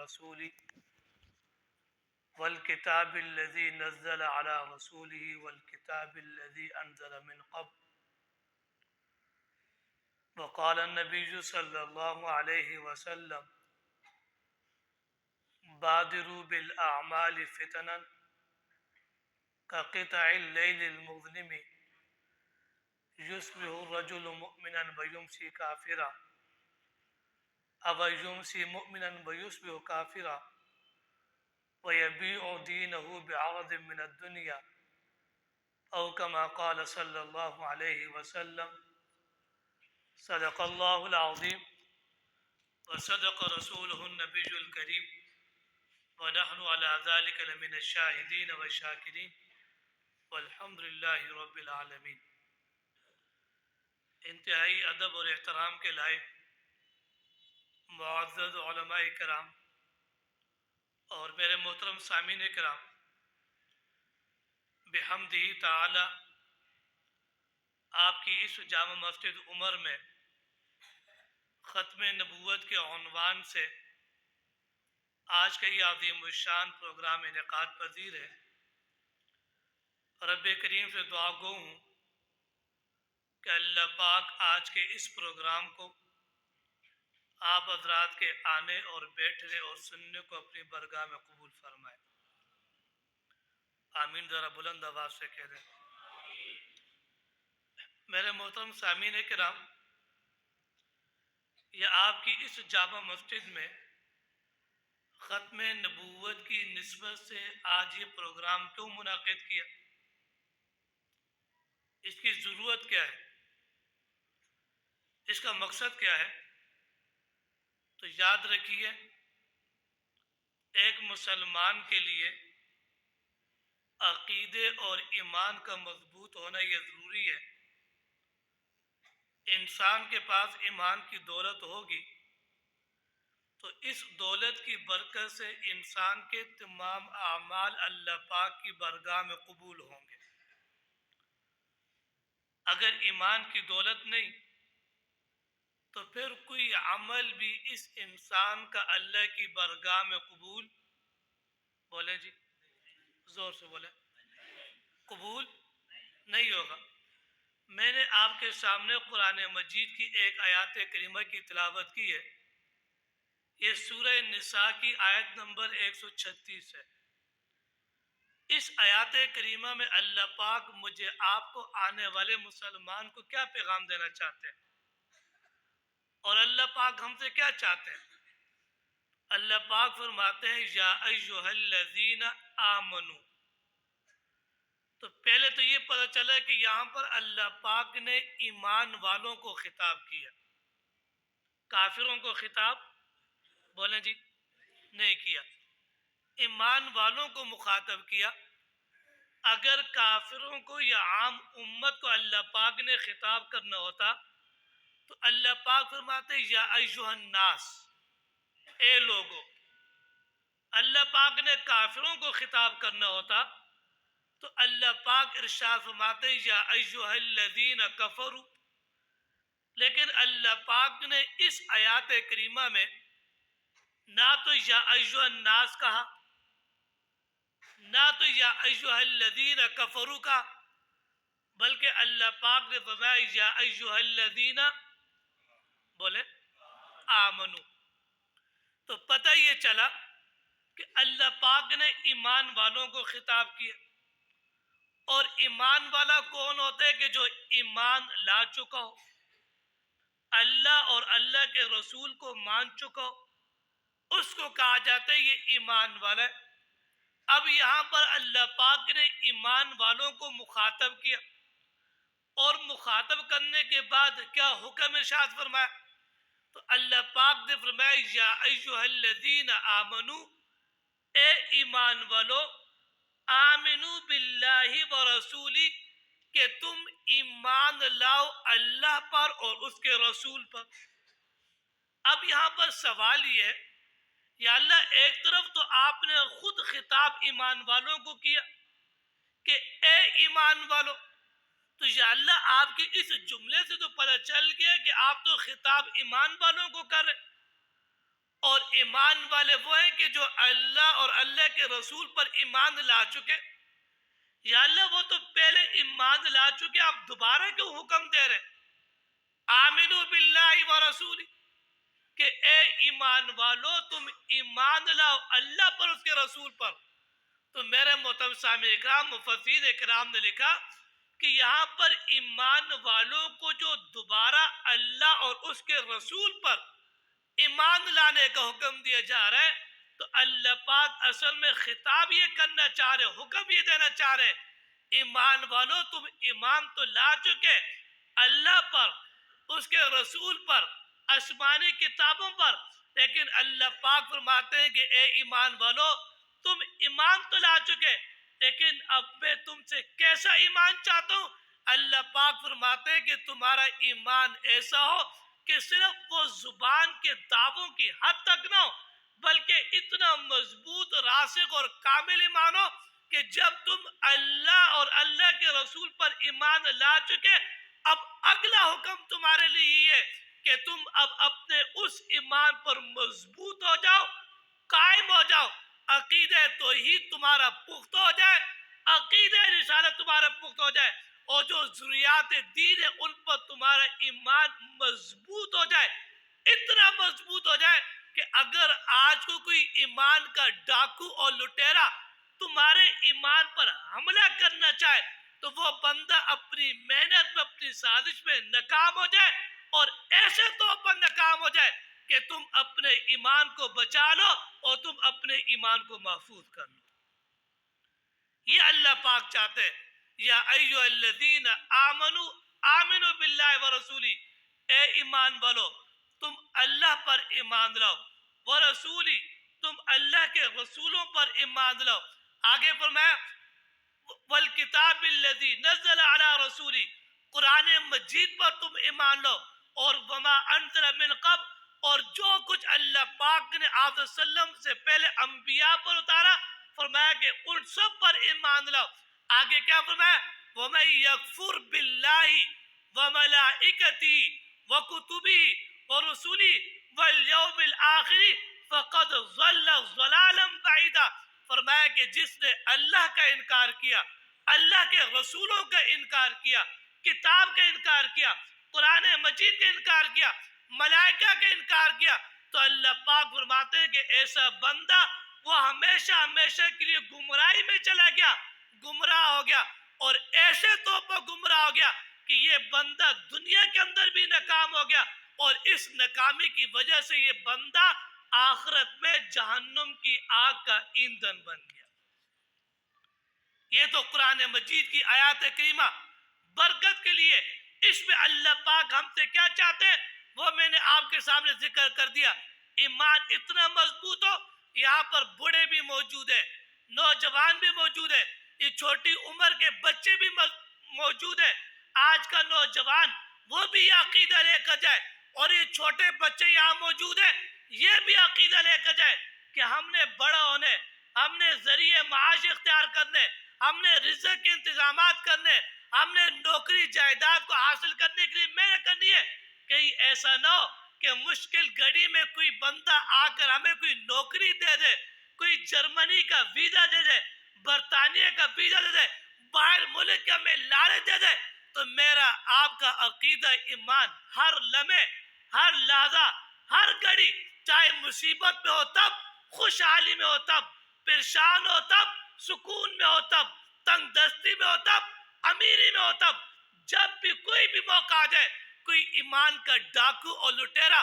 ورسوله والكتاب الذي نزل على رسوله والكتاب الذي أنزل من قبل. وقال النبي صلى الله عليه وسلم: بادروا بالأعمال فتنا كقطع الليل المظلم يصبح الرجل مؤمنا ويمسي كافرا أو يمسي مؤمنا ويصبح كافرا ويبيع دينه بعرض من الدنيا أو كما قال صلى الله عليه وسلم. صدق الله العظيم وصدق رسوله النبي الكريم ونحن على ذلك لمن الشاهدين والشاكرين والحمد لله رب العالمین. انتہائی ادب اور احترام کے لائق معزز علماء کرام اور میرے محترم سامعین کرام، بحمدہ تعالی آپ کی اس جامع مسجد عمر میں ختم نبوت کے عنوان سے آج کا یہ عظیم الشان پروگرام انعقاد پذیر ہے. رب کریم سے دعا گو ہوں کہ اللہ پاک آج کے اس پروگرام کو آپ حضرات کے آنے اور بیٹھنے اور سننے کو اپنی برگاہ میں قبول فرمائے. آمین. ذرا بلند آواز سے کہہ دیں. میرے محترم سامعین کرام، یہ آپ کی اس جامع مسجد میں ختم نبوت کی نسبت سے آج یہ پروگرام کیوں منعقد کیا، اس کی ضرورت کیا ہے، اس کا مقصد کیا ہے؟ تو یاد رکھیے، ایک مسلمان کے لیے عقیدے اور ایمان کا مضبوط ہونا یہ ضروری ہے. انسان کے پاس ایمان کی دولت ہوگی تو اس دولت کی برکت سے انسان کے تمام اعمال اللہ پاک کی بارگاہ میں قبول ہوں گے. اگر ایمان کی دولت نہیں تو پھر کوئی عمل بھی اس انسان کا اللہ کی بارگاہ میں قبول، بولیں جی زور سے بولیں، قبول نہیں ہوگا. میں نے آپ کے سامنے قرآن مجید کی ایک آیات کریمہ کی تلاوت کی ہے. یہ سورہ نساء کی آیت نمبر 136 ہے. اس آیات کریمہ میں اللہ پاک مجھے آپ کو آنے والے مسلمان کو کیا پیغام دینا چاہتے ہیں اور اللہ پاک ہم سے کیا چاہتے ہیں؟ اللہ پاک فرماتے ہیں یا ایھا الذین آمنو. تو پہلے تو یہ پتہ چلا کہ یہاں پر اللہ پاک نے ایمان والوں کو خطاب کیا، کافروں کو خطاب بولیں جی نہیں کیا، ایمان والوں کو مخاطب کیا. اگر کافروں کو یا عام امت کو اللہ پاک نے خطاب کرنا ہوتا تو اللہ پاک فرماتے یا ایھا الناس، اے لوگو. اللہ پاک نے کافروں کو خطاب کرنا ہوتا تو اللہ پاک ارشاد فرماتے یا ایھا الذین کفروا. لیکن اللہ پاک نے اس آیات کریمہ میں نہ تو یا ایھا الناس کہا، نہ تو یا ایھا الذین کفروا کہا، بلکہ اللہ پاک نے فرمایا یا ایھا الذین بولے آمنو. تو پتہ یہ چلا کہ اللہ پاک نے ایمان والوں کو خطاب کیا. اور ایمان والا کون ہوتا ہے؟ کہ جو ایمان لا چکا ہو، اللہ اور اللہ کے رسول کو مان چکا ہو، اس کو کہا جاتا ہے یہ ایمان والا ہے. اب یہاں پر اللہ پاک نے ایمان والوں کو مخاطب کیا اور مخاطب کرنے کے بعد کیا حکم ارشاد فرمایا؟ تو اللہ پاک نے فرمایا یا ایھا الذین آمنو، اے ایمان والو، آمنو باللہ ورسولی، کہ تم ایمان لاؤ اللہ پر اور اس کے رسول پر. اب یہاں پر سوال یہ ہے، یا اللہ ایک طرف تو آپ نے خود خطاب ایمان والوں کو کیا کہ اے ایمان والو، تو یا اللہ آپ کے اس جملے سے تو پتہ چل گیا کہ آپ تو خطاب ایمان والوں کو کر رہے، اور ایمان والے وہ ہیں کہ جو اللہ اور اللہ کے رسول پر ایمان لا چکے. یا اللہ وہ تو پہلے ایمان لا چکے، آپ دوبارہ کیوں حکم دے رہے؟ آمنو باللہ و رسولی، کہ اے ایمان والو تم ایمان لاؤ اللہ پر، اس کے رسول پر. تو میرے محترم سامع اکرام، مفسرین اکرام نے لکھا کہ یہاں پر ایمان والوں کو جو دوبارہ اللہ اور اس کے رسول پر ایمان لانے کا حکم دیا جا رہا ہے، تو اللہ پاک اصل میں خطاب یہ کرنا چاہ رہے، حکم یہ دینا چاہ رہے، ایمان والو تم ایمان تو لا چکے اللہ پر، اس کے رسول پر، آسمانی کتابوں پر، لیکن اللہ پاک فرماتے ہیں کہ اے ایمان والو تم ایمان تو لا چکے، لیکن اب میں تم سے کیسا ایمان چاہتا ہوں؟ اللہ پاک فرماتے ہیں کہ تمہارا ایمان ایسا ہو کہ صرف وہ زبان کے دعووں کی حد تک نہ ہو، بلکہ اتنا مضبوط، راسخ اور کامل ایمان ہو کہ جب تم اللہ اور اللہ کے رسول پر ایمان لا چکے، اب اگلا حکم تمہارے لیے یہ ہے کہ تم اب اپنے اس ایمان پر مضبوط ہو جاؤ، قائم ہو جاؤ، عقیدہ توحید تمہارا پختہ ہو جائے، عقیدہ رسالت تمہارا پختہ ہو جائے، اور جو ضروریات دین ہے ان پر تمہارا ایمان مضبوط ہو جائے، اتنا مضبوط ہو جائے کہ اگر آج کو کوئی ایمان کا ڈاکو اور لٹیرا تمہارے ایمان پر حملہ کرنا چاہے تو وہ بندہ اپنی محنت میں، اپنی سازش میں ناکام ہو جائے، اور ایسے طور پر ناکام ہو جائے کہ تم اپنے ایمان کو بچا لو اور تم اپنے ایمان کو محفوظ کر لو. یہ اللہ پاک چاہتے ہیں. یا ایھا الذین آمنو آمنو باللہ و رسولی، اے ایمان والو تم اللہ پر ایمان لاؤ، و رسولی تم اللہ کے رسولوں پر ایمان لاؤ. آگے فرمایا والکتاب الذی نزل علی رسولی، قرآن مجید پر تم ایمان لاؤ، اور وما انزل من قبل، اور جو کچھ اللہ پاک نے آپ صلی اللہ علیہ وسلم سے پہلے انبیاء پر اتارا، فرمایا کہ ان سب پر ایمان لاؤ. آگے کیا فرمایا؟ وَمَن يَكْفُرْ بِاللَّهِ وَمَلَائِكَتِهِ وَكُتُبِهِ وَرُسُلِهِ وَالْيَوْمِ الْآخِرِ فَقَدْ ضَلَّ ضَلَالًا بَعِيدًا. فرمایا کہ جس نے اللہ کا انکار کیا، اللہ کے رسولوں کا انکار کیا، کتاب کا انکار کیا، قرآن مجید کا انکار کیا، ملائکہ کا انکار کیا، تو اللہ پاک فرماتے ہیں کہ ایسا بندہ وہ ہمیشہ ہمیشہ کے لیے گمراہی میں چلا گیا، گمراہ ہو گیا، اور ایسے طور پر گمراہ ہو گیا کہ یہ بندہ دنیا کے اندر بھی ناکام ہو گیا، اور اس ناکامی کی وجہ سے یہ بندہ آخرت میں جہنم کی آگ کا ایندھن بن گیا. یہ تو قرآن مجید کی آیات کریمہ برکت کے لیے. اس میں اللہ پاک ہم سے کیا چاہتے ہیں وہ میں نے آپ کے سامنے ذکر کر دیا. ایمان اتنا مضبوط ہو، یہاں پر بوڑھے بھی موجود ہیں، نوجوان بھی موجود ہیں، یہ چھوٹی عمر کے بچے بھی موجود ہیں. آج کا نوجوان وہ بھی یہ عقیدہ لے کر جائے، اور یہ چھوٹے بچے یہاں موجود ہیں یہ بھی عقیدہ لے کر جائے کہ ہم نے بڑا ہونے، ہم نے ذریعہ معاش اختیار کرنے، ہم نے رزق کے انتظامات کرنے، ہم نے نوکری جائیداد کو حاصل کرنے کے لیے محنت کرنی ہے. کہیں ایسا نہ ہو کہ مشکل گھڑی میں کوئی بندہ آ کر ہمیں کوئی نوکری دے دے، کوئی جرمنی کا ویزا دے دے، برطانیہ کا ویزا دے دے، باہر ملک کا ہمیں لالچ دے دے، تو میرا آپ کا عقیدہ ایمان ہر لمحے، ہر لحظہ، ہر گھڑی، چاہے مصیبت میں ہو تب، خوشحالی میں ہو تب، پریشان ہو تب، سکون میں ہو تب، تنگ دستی میں ہو تب، امیری میں ہو تب، جب بھی کوئی بھی موقع آ جائے، کوئی ایمان کا ڈاکو اور لٹیرا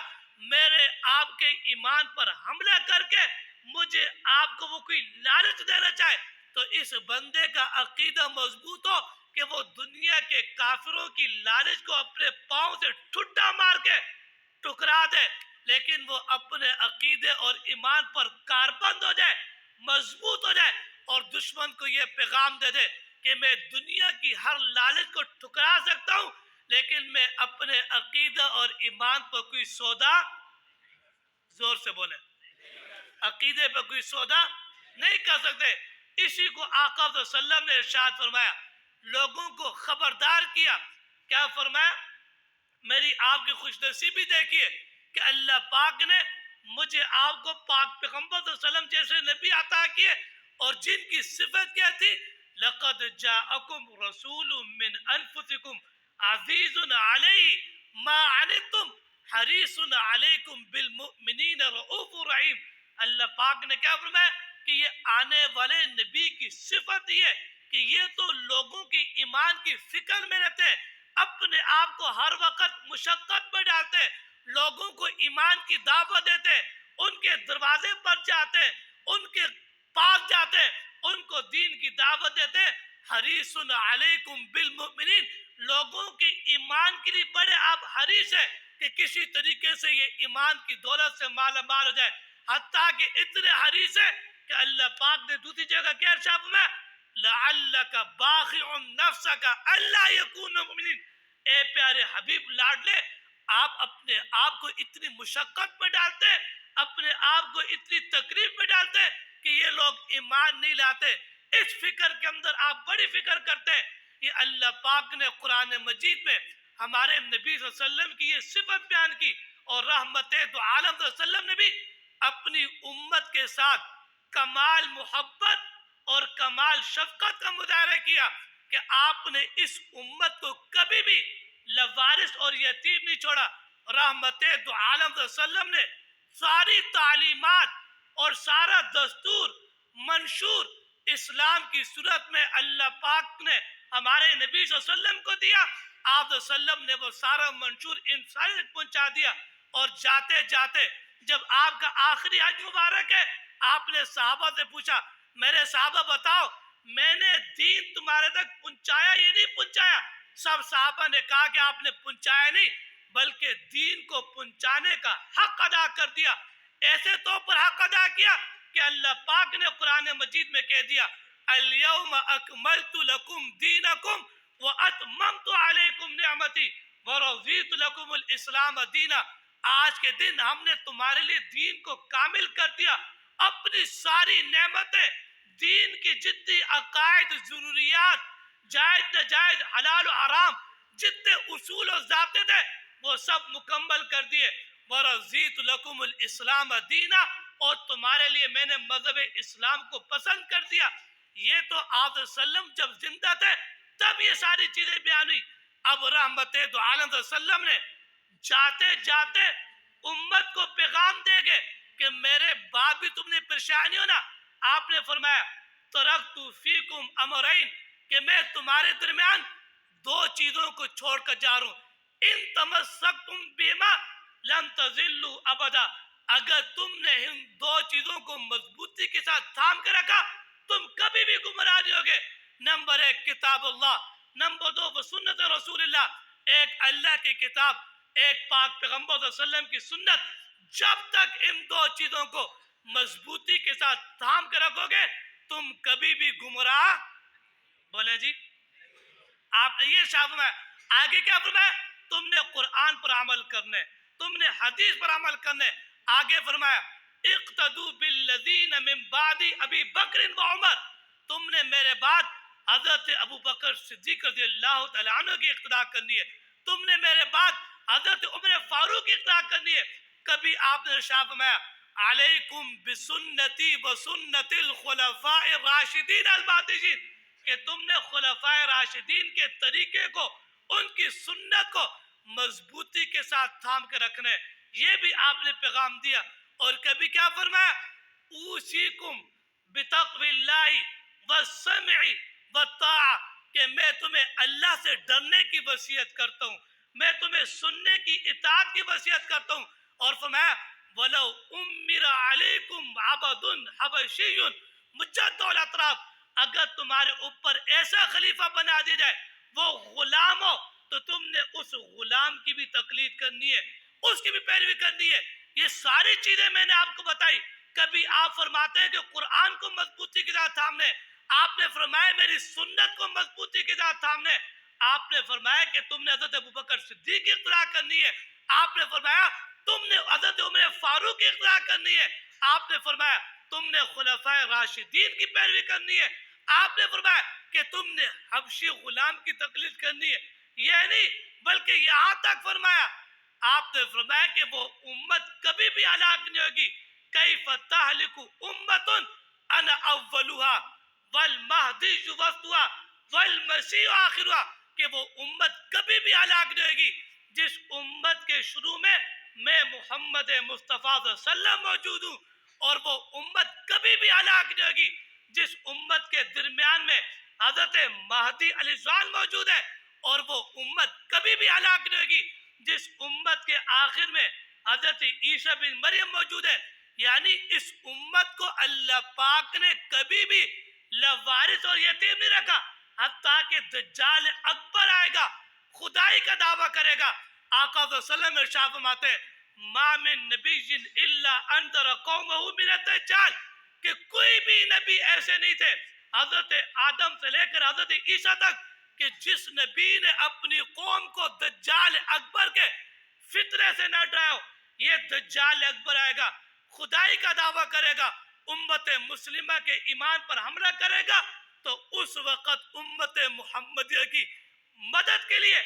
میرے آپ کے ایمان پر حملہ کر کے مجھے آپ کو وہ کوئی لالچ دینا چاہے، تو اس بندے کا عقیدہ مضبوط ہو کہ وہ دنیا کے کافروں کی لالچ کو اپنے پاؤں سے ٹھٹا مار کے ٹکرا دے، لیکن وہ اپنے عقیدے اور ایمان پر کاربند ہو جائے، مضبوط ہو جائے، اور دشمن کو یہ پیغام دے دے کہ میں دنیا کی ہر لالچ کو ٹھکرا سکتا ہوں، لیکن میں اپنے عقیدہ اور ایمان پر کوئی سودا، زور سے بولے، عقیدے پر کوئی سودا نہیں کر سکتے. اسی کو آقا صلی اللہ علیہ وسلم نے ارشاد فرمایا، لوگوں کو خبردار کیا. کیا فرمایا؟ میری آپ کی خوش نصیبی دیکھیے کہ اللہ پاک نے مجھے آپ کو پاک پیغمبر صلی اللہ علیہ وسلم جیسے نبی عطا کیے، اور جن کی صفت کیا تھی؟ لقد جاءکم رسول من انفسکم عزیز علیہ ما عنتم حریص علیکم بالمؤمنین رؤوف رحیم۔ اللہ پاک نے کیا فرمایا کہ یہ آنے والے نبی کی صفت یہ ہے کہ یہ تو لوگوں کی ایمان کی فکر میں رہتے ہیں، اپنے آپ کو ہر وقت مشقت میں ڈالتے ہیں، لوگوں کو ایمان کی دعوت دیتے ہیں، ان کے دروازے پر جاتے ہیں، ان کے پاس جاتے ہیں، ان کو دین کی دعوت دیتے ہیں۔ حریص علیکم بالمؤمنین، لوگوں کی ایمان کے لیے بڑے آپ حریص ہیں کہ کسی طریقے سے یہ ایمان کی دولت سے مالا مال ہو جائے، حتیٰ کہ اتنے حریص ہیں کہ اللہ پاک نے دوسری جگہ کیا ارشاد فرمایا؟ لعلک باخع نفسک الا یکونوا مؤمنین۔ اے پیارے حبیب لاڈلے، آپ اپنے آپ کو اتنی مشقت میں ڈالتے ہیں، اپنے آپ کو اتنی تکلیف میں ڈالتے ہیں کہ یہ لوگ ایمان نہیں لاتے۔ اس فکر کے اندر آپ بڑی فکر کرتے ہیں۔ یہ اللہ پاک نے قرآن مجید میں ہمارے نبی صلی اللہ علیہ وسلم کی یہ صفت بیان کی، اور رحمت دو عالم صلی اللہ علیہ وسلم نے بھی اپنی امت کے ساتھ کمال محبت اور کمال شفقت کا مظاہرہ کیا کہ آپ نے اس امت کو کبھی بھی لوارث اور یتیم نہیں چھوڑا۔ رحمت دو عالم صلی اللہ علیہ وسلم نے ساری تعلیمات اور سارا دستور منشور اسلام کی صورت میں اللہ پاک نے ہمارے نبی صلی اللہ علیہ وسلم کو دیا۔ آپ صلی اللہ علیہ وسلم نے وہ سارا منشور انسان تک پہنچا دیا، اور جاتے جاتے جب آپ کا آخری حج مبارک ہے، آپ نے صحابہ سے پوچھا، میرے صحابہ بتاؤ میں نے دین تمہارے تک پہنچایا یا نہیں پہنچایا؟ سب صحابہ نے کہا کہ آپ نے پہنچایا نہیں بلکہ دین کو پہنچانے کا حق ادا کر دیا۔ ایسے طور پر حق ادا کیا کہ اللہ پاک نے قرآن مجید میں کہہ دیا، اليوم اکملت لکم دینکم واتممت علیکم نعمتی ورضیت لکم الاسلام دینا۔ آج کے دن ہم نے تمہارے لیے دین کو کامل کر دیا، اپنی ساری نعمتیں، دین کی جتنی عقائد، ضروریات، جائز ناجائز، حلال و حرام، جتنے اصول و ضابطے تھے وہ سب مکمل کر دیے۔ ورضیت لکم الاسلام دینا، اور تمہارے لیے میں نے مذہب اسلام کو پسند کر دیا۔ یہ تو آپ صلی اللہ علیہ وسلم جب زندہ تھے تب یہ ساری چیزیں بیان ہوئی۔ اب رحمت دو عالم صلی اللہ علیہ وسلم نے جاتے جاتے امت کو پیغام دے گے کہ میرے بعد بھی تم نے پریشانی ہو نا۔ آپ نے فرمایا ترکت فیکم امرین، کہ میں تمہارے درمیان دو چیزوں کو چھوڑ کر جا رہا ہوں۔ ان تمسکتم بما لن تضلوا ابدا، اگر تم نے ان دو چیزوں کو مضبوطی کے ساتھ تھام کے رکھا تم کبھی بھی گمراہ نہیں ہوگے۔ نمبر ایک کتاب اللہ، نمبر دو سنت رسول اللہ۔ ایک اللہ کی کتاب، ایک پاک پیغمبر صلی اللہ علیہ وسلم کی سنت، جب تک ان دو چیزوں کو مضبوطی کے ساتھ تھام کے رکھو گے تم کبھی بھی گمراہ، بولے جی، آپ نے یہ فرمایا۔ آگے کیا فرمایا؟ تم نے قرآن پر عمل کرنے، تم نے حدیث پر عمل کرنے۔ آگے فرمایا اقتدوا بالذین من بعد ابی بکر و عمر، تم نے میرے بعد حضرت ابو بکر صدیق رضی اللہ تعالیٰ عنہ کی اقتداء کرنی ہے، تم نے میرے بعد حضرت عمر فاروق کی اقتداء کرنی ہے۔ کبھی آپ نے ارشاد فرمایا علیکم بسنتی و سنت الخلفاء الراشدین المہدیین، کہ تم نے خلفائے راشدین کے طریقے کو، ان کی سنت کو مضبوطی کے ساتھ تھام کے رکھنے۔ یہ بھی آپ نے پیغام دیا۔ اور کبھی کیا فرمایا اوصیکم بتقوی اللہ والسمع والطاعہ، کہ میں تمہیں اللہ سے ڈرنے کی وصیت کرتا ہوں، میں تمہیں سننے کی اطاعت کی وصیت کرتا ہوں۔ اور فرمایا وَلَوْ أُمِّرَ عَلَيْكُمْ عَبَدٌ حَبَشِيٌّ مُجَدُّ الْأَطْرَافِ، اگر تمہارے اوپر ایسا خلیفہ بنا دیا جائے وہ غلام ہو تو تم نے اس غلام کی بھی تقلید کرنی ہے، اس کی بھی پیروی کرنی ہے۔ یہ ساری چیزیں میں نے آپ کو بتائی۔ کبھی آپ فرماتے ہیں کہ قرآن کو مضبوطی کے ساتھ تھامنے، آپ نے فرمایا میری سنت کو مضبوطی کے ساتھ تھامنے، آپ نے فرمایا کہ تم نے حضرت ابوبکر صدیق کی اقتداء کرنی ہے، آپ نے فرمایا تم نے حضرت عمر فاروق کی اقتداء کرنی ہے، آپ نے فرمایا تم نے خلفائے راشدین کی پیروی کرنی ہے، آپ نے فرمایا کہ تم نے حبشی غلام کی تقلید کرنی ہے۔ یہ نہیں بلکہ یہاں تک فرمایا آپ نے فرمایا کہ وہ امت کبھی بھی ہلاک نہیں ہوگی. کیف تہلک امت انا اولها والمہدی وسطها والمسیح آخرها, کہ وہ امت کبھی بھی ہلاک نہیں ہوگی جس امت کے شروع میں محمد مصطفیٰ صلی اللہ علیہ وسلم موجود ہوں, اور وہ امت کبھی بھی ہلاک نہیں ہوگی جس امت کے درمیان میں حضرت مہدی علیہ السلام موجود ہے, اور وہ امت کبھی بھی ہلاک نہیں ہوگی جس امت کے آخر میں حضرت عیسیٰ بن مریم موجود ہے. یعنی اس امت کو اللہ پاک نے کبھی بھی لوارث اور یتیم نہیں رکھا, حتیٰ کہ دجال اکبر آئے گا, خدائی کا دعویٰ کرے گا. آقا صلی اللہ علیہ وسلم ارشاد فرماتے ہیں ما من نبی الا انذر قومہ من الدجال, کہ کوئی بھی نبی ایسے نہیں تھے حضرت آدم سے لے کر حضرت عیسیٰ تک کہ جس نبی نے اپنی قوم کو دجال اکبر کے فتنے سے نہ ڈرایا. یہ دجال اکبر آئے گا, خدائی کا دعویٰ کرے گا, امت مسلمہ کے ایمان پر حملہ کرے گا, تو اس وقت امت محمدیہ کی مدد کے لیے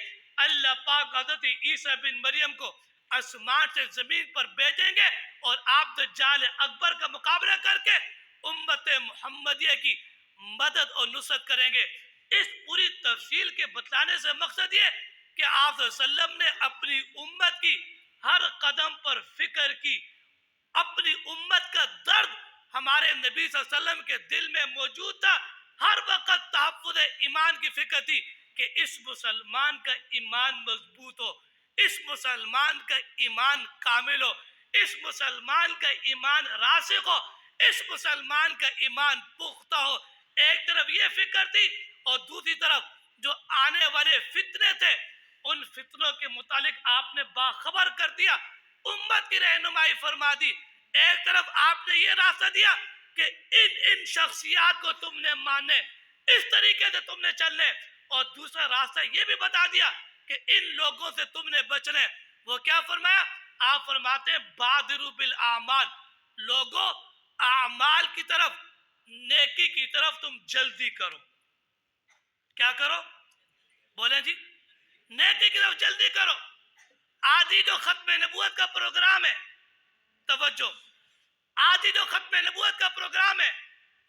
اللہ پاک حضرت عیسیٰ بن مریم کو آسمان سے زمین پر بھیجیں گے, اور آپ دجال اکبر کا مقابلہ کر کے امت محمدیہ کی مدد اور نصرت کریں گے. اس پوری تفصیل کے بتلانے سے مقصد یہ کہ آپ صلی اللہ علیہ وسلم نے اپنی امت کی ہر قدم پر فکر کی. اپنی امت کا درد ہمارے نبی صلی اللہ علیہ وسلم کے دل میں موجود تھا. ہر وقت تحفظ ایمان کی فکر تھی کہ اس مسلمان کا ایمان مضبوط ہو, اس مسلمان کا ایمان کامل ہو, اس مسلمان کا ایمان راسخ ہو, اس مسلمان کا ایمان پختہ ہو. ایک طرف یہ فکر تھی, اور دوسری طرف جو آنے والے فتنے تھے ان فتنوں کے متعلق آپ نے باخبر کر دیا, امت کی رہنمائی فرما دی. ایک طرف آپ نے یہ راستہ دیا کہ ان شخصیات کو تم نے ماننے, اس طریقے سے تم نے چلنے, اور دوسرا راستہ یہ بھی بتا دیا کہ ان لوگوں سے تم نے بچنے. وہ کیا فرمایا؟ آپ فرماتے ہیں بادروا بالاعمال, لوگوں اعمال کی طرف, نیکی کی طرف تم جلدی کرو. کیا کرو؟ بولیں جی, نیکی کی طرف جلدی کرو. آدھی جو ختم نبوت کا پروگرام ہے, توجہ, آدھی جو ختم نبوت کا پروگرام ہے,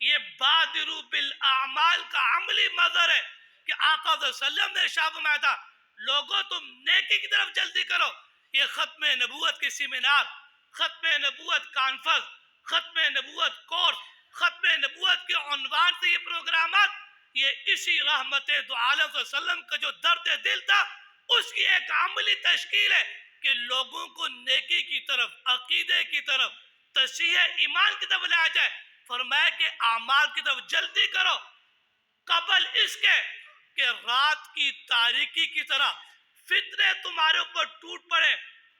یہ بادروا بالاعمال کا عملی مظہر ہے کہ آقا صلی اللہ علیہ وسلم نے ارشاد فرمایا تھا لوگوں تم نیکی کی طرف جلدی کرو. یہ ختم نبوت کی سیمینار, ختم نبوت کانفرنس, ختم نبوت کورس, ختم نبوت کے عنوان سے یہ پروگرامات, یہ اسی رحمت دو عالم صلی اللہ علیہ وسلم کا جو درد دل تھا اس کی ایک عملی تشکیل ہے کہ لوگوں کو نیکی کی طرف, عقیدے کی طرف, تصحیح ایمان کی طرف لایا جائے. فرمایا کہ اعمال کی طرف جلدی کرو قبل اس کے کہ رات کی تاریکی کی طرح فتنے تمہارے اوپر ٹوٹ پڑے,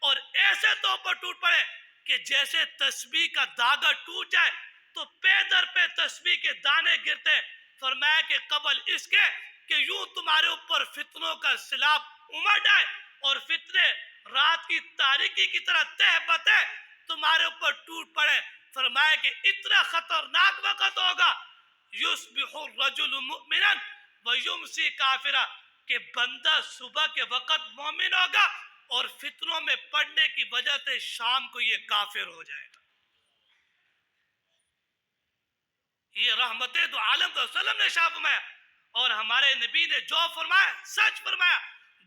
اور ایسے طور پر ٹوٹ پڑے کہ جیسے تسبیح کا دھاگا ٹوٹ جائے تو پے در پہ تسبیح کے دانے گرتے ہیں. فرمایا کہ قبل اس کے کہ یوں تمہارے اوپر فتنوں کا سیلاب امڑ آئے اور فتنے رات کی تاریکی کی طرح تہ بتہ تمہارے اوپر ٹوٹ پڑے. فرمایا کہ اتنا خطرناک وقت ہوگا یصبح الرجل مؤمنا ویمسی کافرا, کہ بندہ صبح کے وقت مومن ہوگا اور فتنوں میں پڑنے کی وجہ سے شام کو یہ کافر ہو جائے گا. یہ رحمت دو عالم صلی اللہ علیہ وسلم نے ارشاد فرمایا, اور ہمارے نبی نے جو فرمایا سچ فرمایا.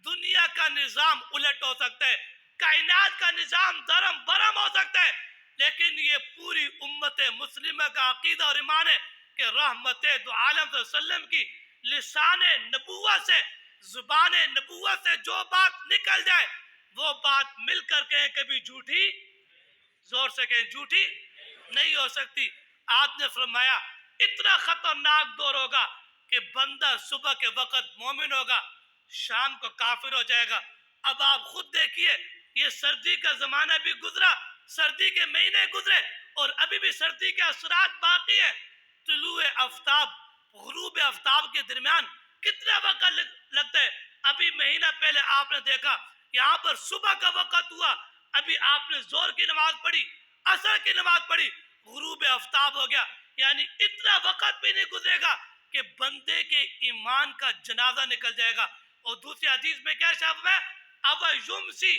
دنیا کا نظام الٹ ہو سکتا ہے, کائنات کا نظام درم برم ہو سکتا ہے, لیکن یہ پوری امت مسلمہ کا عقیدہ اور ایمان ہے کہ رحمت دو عالم صلی اللہ علیہ وسلم کی لسان نبوت سے, زبان نبوت سے جو بات نکل جائے وہ بات مل کر کہیں کبھی جھوٹی, زور سے کہیں جھوٹی نہیں ہو سکتی. آپ نے فرمایا اتنا خطرناک دور ہوگا کہ بندہ صبح کے وقت مومن ہوگا, شام کو کافر ہو جائے گا. اب آپ خود دیکھیے, یہ سردی کا زمانہ بھی گزرا, سردی کے مہینے گزرے, اور ابھی بھی سردی کے اثرات باقی ہیں. طلوع آفتاب غروب آفتاب کے درمیان کتنا وقت لگتا ہے. ابھی مہینہ پہلے آپ نے دیکھا یہاں پر صبح کا وقت ہوا, ابھی آپ نے زور کی نماز پڑھی, عصر کی نماز پڑھی, غروب آفتاب ہو گیا. یعنی اتنا وقت بھی نہیں گزرے گا کہ بندے کے ایمان کا جنازہ نکل جائے گا. اور دوسری حدیث میں کیا ارشاد ہے, اب یمسی